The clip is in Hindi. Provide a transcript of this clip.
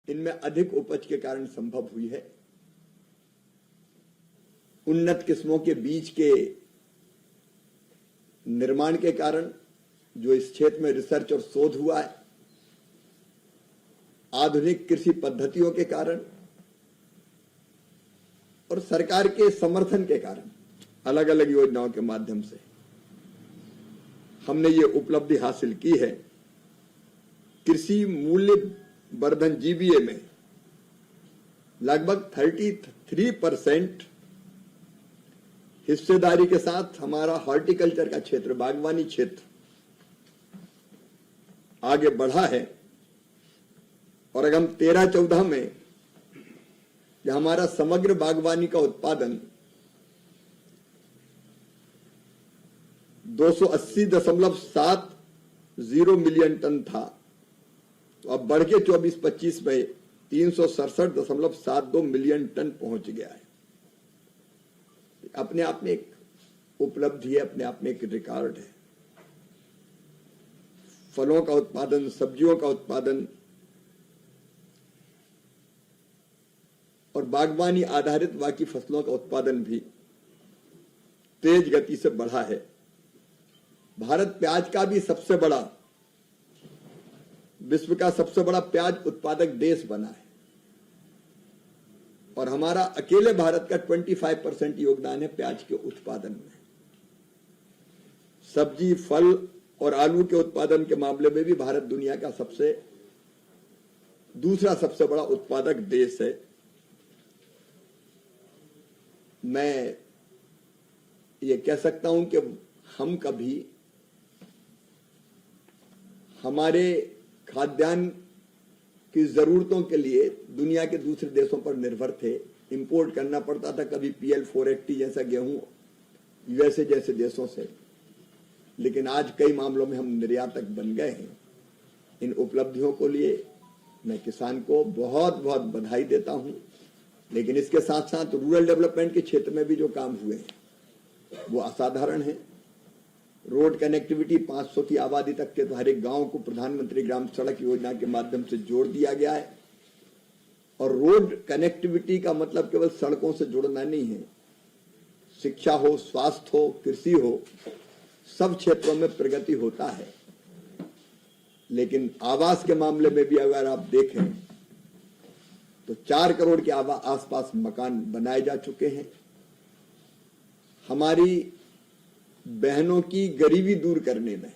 इनमें अधिक उपज के कारण संभव हुई है। उन्नत किस्मों के बीज के निर्माण के कारण जो इस क्षेत्र में रिसर्च और शोध हुआ है, आधुनिक कृषि पद्धतियों के कारण और सरकार के समर्थन के कारण अलग अलग योजनाओं के माध्यम से हमने ये उपलब्धि हासिल की है। कृषि मूल्य वर्धन जीबीए में लगभग 33% हिस्सेदारी के साथ हमारा हॉर्टिकल्चर का क्षेत्र, बागवानी क्षेत्र आगे बढ़ा है। और अगर हम 13-14 में जहां हमारा समग्र बागवानी का उत्पादन 280.70 मिलियन टन था, तो अब बढ़ के 24-25 में 367.72 मिलियन टन पहुंच गया है। अपने आप में एक उपलब्धि है, अपने आप में एक रिकॉर्ड है। फलों का उत्पादन, सब्जियों का उत्पादन और बागवानी आधारित बाकी फसलों का उत्पादन भी तेज गति से बढ़ा है। भारत प्याज का भी सबसे बड़ा, विश्व का सबसे बड़ा प्याज उत्पादक देश बना है और हमारा अकेले भारत का 25% योगदान है प्याज के उत्पादन में। सब्जी, फल और आलू के उत्पादन के मामले में भी भारत दुनिया का दूसरा सबसे बड़ा उत्पादक देश है। मैं ये कह सकता हूं कि हम कभी हमारे खाद्यान्न की जरूरतों के लिए दुनिया के दूसरे देशों पर निर्भर थे। इंपोर्ट करना पड़ता था, कभी PL 480 जैसा गेहूं USA जैसे देशों से, लेकिन आज कई मामलों में हम निर्यातक बन गए हैं। इन उपलब्धियों को लिए मैं किसान को बहुत बहुत बधाई देता हूं। लेकिन इसके साथ साथ रूरल डेवलपमेंट के क्षेत्र में भी जो काम हुए हैं वो असाधारण है। रोड कनेक्टिविटी 500 की आबादी तक के तो हर एक गांव को प्रधानमंत्री ग्राम सड़क योजना के माध्यम से जोड़ दिया गया है। और रोड कनेक्टिविटी का मतलब केवल सड़कों से जुड़ना नहीं है, शिक्षा हो, स्वास्थ्य हो, कृषि हो, सब क्षेत्रों में प्रगति होता है। लेकिन आवास के मामले में भी अगर आप देखें तो 4 करोड़ के आसपास मकान बनाए जा चुके हैं। हमारी बहनों की गरीबी दूर करने में